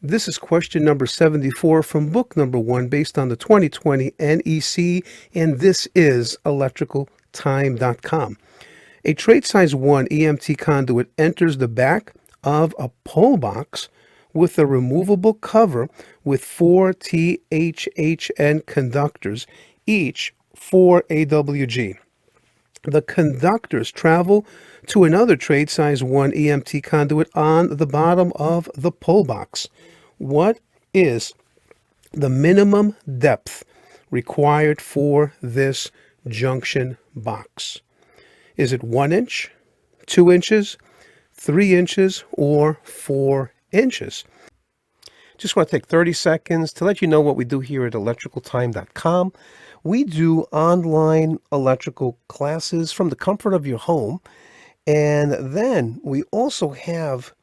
This is question number 74 from book number 1 based on the 2020 NEC, and this is electricaltime.com. A trade size 1 EMT conduit enters the back of a pole box with a removable cover with 4 THHN conductors, each 4 AWG. The conductors travel to another trade size 1 EMT conduit on the bottom of the pole box. What is the minimum depth required for this junction box? Is it 1 inch, 2 inches, 3 inches, or 4 inches? Just want to take 30 seconds to let you know what we do here at electricaltime.com. We do online electrical classes from the comfort of your home. And then we also have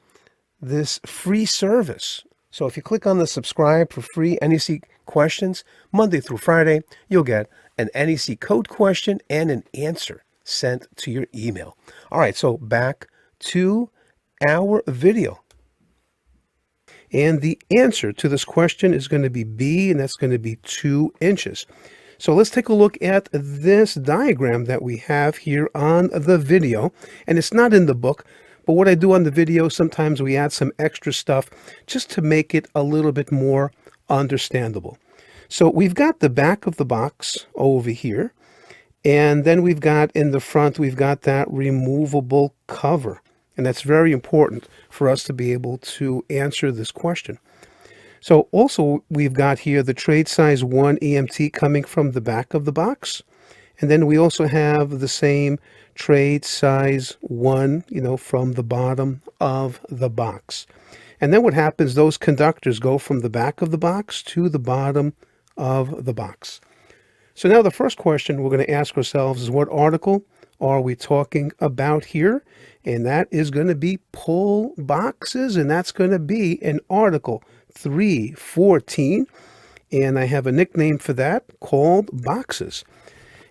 this free service. So if you click on the subscribe for free NEC questions, Monday through Friday, you'll get an NEC code question and an answer sent to your email. All right, so back to our video. And the answer to this question is going to be B, and that's going to be 2 inches. So let's take a look at this diagram that we have here on the video. And it's not in the book, but what I do on the video, sometimes we add some extra stuff just to make it a little bit more understandable. So we've got the back of the box over here. And then we've got in the front, we've got that removable cover. And that's very important for us to be able to answer this question. So also we've got here the trade size 1 EMT coming from the back of the box. And then we also have the same trade size 1, from the bottom of the box. And then what happens, those conductors go from the back of the box to the bottom of the box. So now the first question we're going to ask ourselves is, what article are we talking about here? And that is going to be pole boxes, and that's going to be in article 314, and I have a nickname for that called boxes.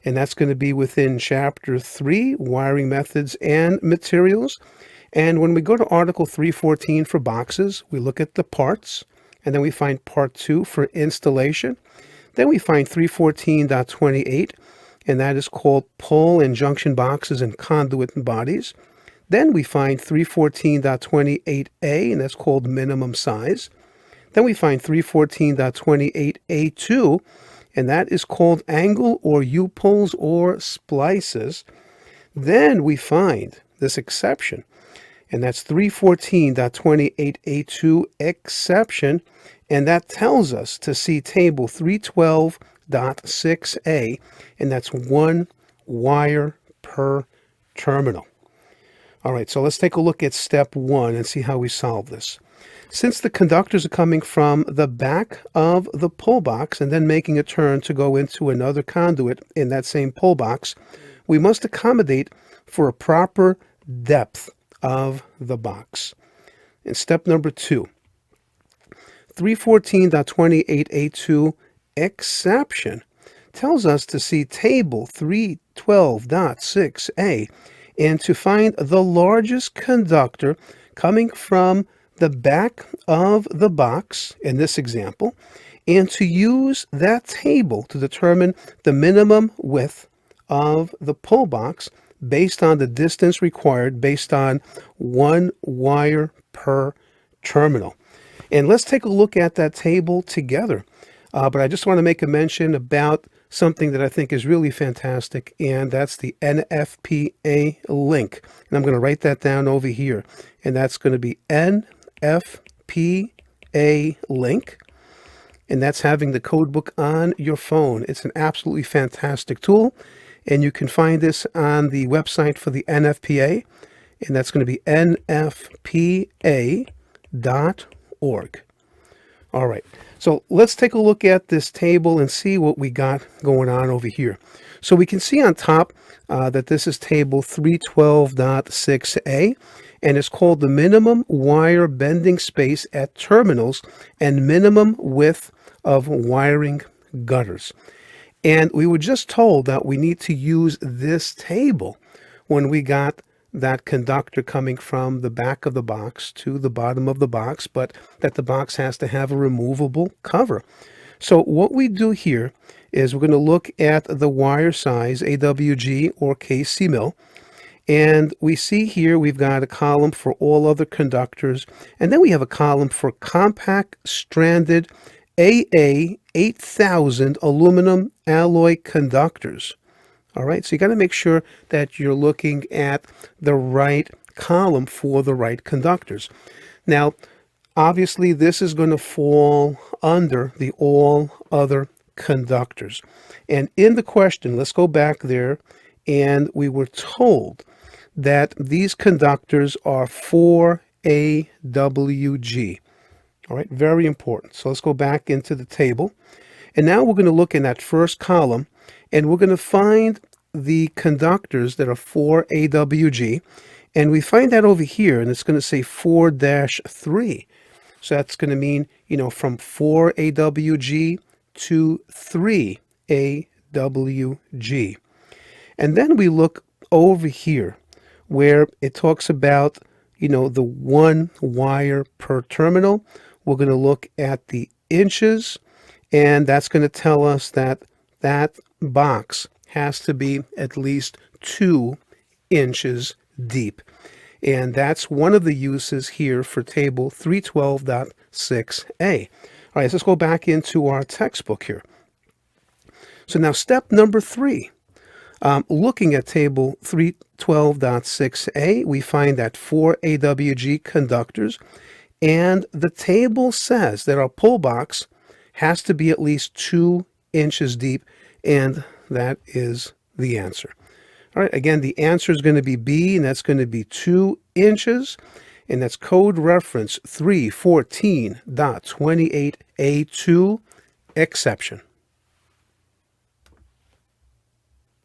And that's going to be within chapter 3, wiring methods and materials. And when we go to article 314 for boxes, we look at the parts, and then we find part 2 for installation. Then we find 314.28, and that is called pole and junction boxes and conduit and bodies. Then we find 314.28a, and that's called minimum size. Then we find 314.28a2, and that is called angle or U-poles or splices. Then we find this exception, and that's 314.28a2 exception, and that tells us to see table 312.6a, and that's 1 wire per terminal. All right, so let's take a look at step 1 and see how we solve this. Since the conductors are coming from the back of the pole box and then making a turn to go into another conduit in that same pole box, we must accommodate for a proper depth of the box. In step number 2, 314.28a2 exception tells us to see table 312.6a and to find the largest conductor coming from the back of the box in this example, and to use that table to determine the minimum width of the pole box based on the distance required based on 1 wire per terminal. And let's take a look at that table together. But I just want to make a mention about something that I think is really fantastic, and that's the NFPA link. And I'm going to write that down over here, and that's going to be NFPA link, and that's having the code book on your phone. It's an absolutely fantastic tool, and you can find this on the website for the NFPA, and that's going to be nfpa.org. All right, so let's take a look at this table and see what we got going on over here. So we can see on top that this is table 312.6a, and it's called the minimum wire bending space at terminals and minimum width of wiring gutters. And we were just told that we need to use this table when we got that conductor coming from the back of the box to the bottom of the box, but that the box has to have a removable cover. So what we do here is we're going to look at the wire size, AWG or KC mil, and we see here we've got a column for all other conductors, and then we have a column for compact stranded AA 8000 aluminum alloy conductors. All right, so you got to make sure that you're looking at the right column for the right conductors. Now, obviously, this is going to fall under the all other conductors. And in the question, let's go back there, and we were told that these conductors are 4AWG. All right, very important. So let's go back into the table. And now we're going to look in that first column, and we're going to find the conductors that are 4AWG. And we find that over here, and it's going to say 4-3. So that's going to mean, from 4AWG to 3AWG. And then we look over here where it talks about, the one wire per terminal. We're going to look at the inches, and that's going to tell us that that box has to be at least 2 inches deep. And that's one of the uses here for table 312.6a. All right, so let's go back into our textbook here. So now step number 3, looking at table 312.6a, we find that 4 AWG conductors, and the table says that our pull box has to be at least 2 inches deep, and that is the answer. All right, again, the answer is going to be B, and that's going to be 2 inches, and that's code reference 314.28A2, exception.